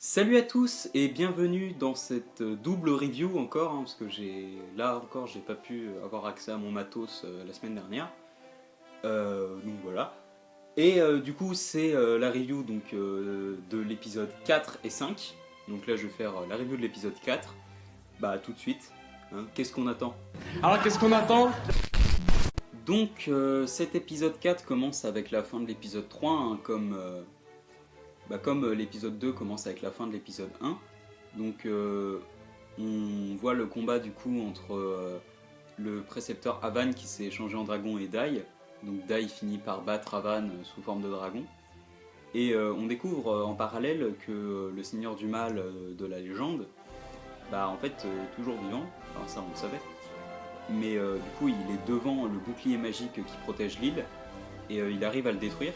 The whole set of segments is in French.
Salut à tous et bienvenue dans cette double review encore, parce que j'ai pas pu avoir accès à mon matos la semaine dernière. Donc voilà. Et du coup c'est la review de l'épisode 4 et 5. Donc là je vais faire la review de l'épisode 4. Bah tout de suite. Hein. Qu'est-ce qu'on attend? Alors qu'est-ce qu'on attend? Donc cet épisode 4 commence avec la fin de l'épisode 3, hein, comme l'épisode 2 commence avec la fin de l'épisode 1. Donc on voit le combat du coup entre le précepteur Avan qui s'est changé en dragon et Dai. Donc Dai finit par battre Avan sous forme de dragon. Et on découvre en parallèle que le seigneur du mal de la légende, en fait est toujours vivant, enfin ça on le savait. Mais du coup il est devant le bouclier magique qui protège l'île et il arrive à le détruire.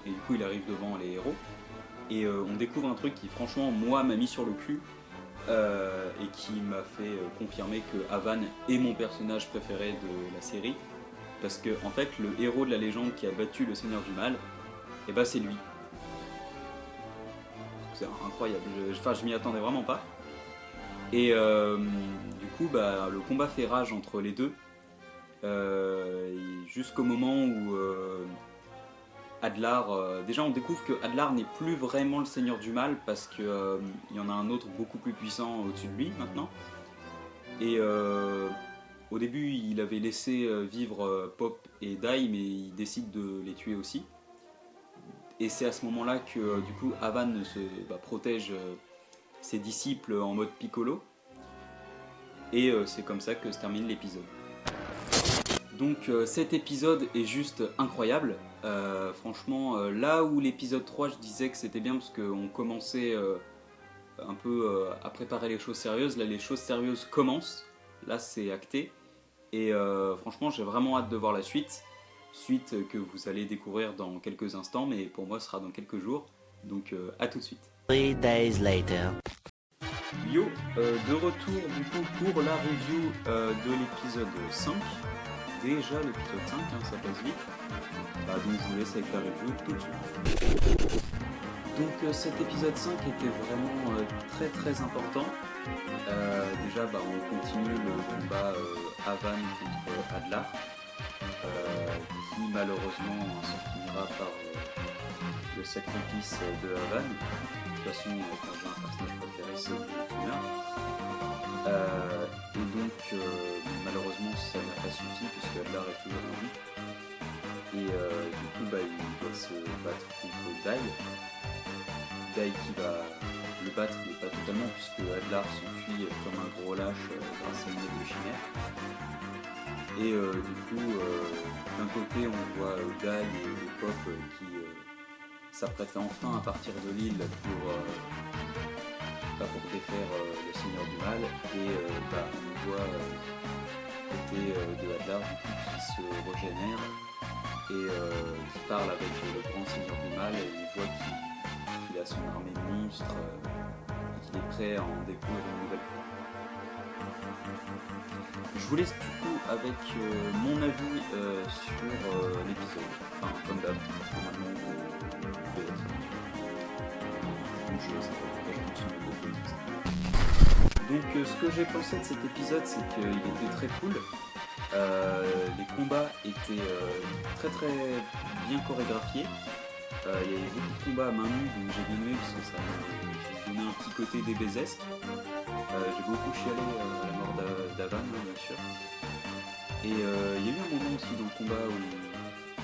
Et du coup il arrive devant les héros. Et on découvre un truc qui franchement moi m'a mis sur le cul et qui m'a fait confirmer que Avan est mon personnage préféré de la série, parce que en fait le héros de la légende qui a battu le Seigneur du Mal, et c'est lui. C'est incroyable, je m'y attendais vraiment pas. Et du coup le combat fait rage entre les deux jusqu'au moment où Adlar, déjà on découvre que Adlar n'est plus vraiment le seigneur du mal parce qu'il y en a un autre beaucoup plus puissant au-dessus de lui maintenant. Et au début il avait laissé vivre Pop et Dai, mais il décide de les tuer aussi. Et c'est à ce moment-là que du coup Avan protège ses disciples en mode Piccolo. Et c'est comme ça que se termine l'épisode. Donc cet épisode est juste incroyable. Franchement, là où l'épisode 3 je disais que c'était bien parce qu'on commençait un peu à préparer les choses sérieuses, là les choses sérieuses commencent, là c'est acté. Et franchement j'ai vraiment hâte de voir la suite que vous allez découvrir dans quelques instants, mais pour moi ce sera dans quelques jours. Donc à tout de suite. 3 days later. Yo, de retour du coup pour la review de l'épisode 5. Déjà l'épisode 5, ça passe vite. Donc je vous laisse avec la review tout de suite. Donc cet épisode 5 était vraiment très très important. Déjà on continue le combat Avan contre Adlar, qui malheureusement s'en finira par le sacrifice de Avan. De toute façon quand j'ai un personnage préféré c'est lui qui meurt. Et donc malheureusement ça n'a pas suffi puisque Adlar est toujours en vie. Et du coup il doit se battre contre Dai. Dai qui va le battre, mais pas totalement puisque Adlar s'enfuit comme un gros lâche grâce à une aide de chimère. Et du coup d'un côté on voit Dai et Pop qui s'apprêtent enfin à partir de l'île pour défaire le Seigneur du Mal. Et on voit côté de Adlar du coup qui se régénère et qui parle avec le grand Seigneur du Mal, et on voit qu'il a son armée de monstres et qu'il est prêt à en découvrir une nouvelle fois. Je vous laisse du coup avec mon avis sur l'épisode, enfin comme d'hab, normalement vous pouvez être habitué. Donc je sais pas pourquoi je continue de dire ça. Donc ce que j'ai pensé de cet épisode, c'est qu'il était très cool. Les combats étaient très très bien chorégraphiés. Il y avait beaucoup de combats à main nue, donc j'ai bien aimé parce que ça donnait un petit côté DBZesque. J'ai beaucoup chialé à la mort d'Avan, bien sûr. Et il y a eu un moment aussi dans le combat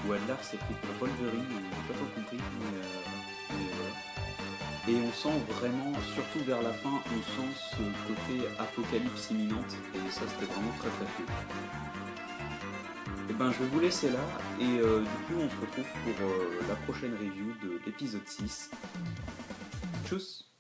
où Adlar s'est pris pour Wolverine, j'ai pas trop compris, mais voilà. Et on sent vraiment, surtout vers la fin, on sent ce côté apocalypse imminente, et ça c'était vraiment très très cool. Et je vais vous laisser là, et du coup on se retrouve pour la prochaine review de l'épisode 6. Tchuss!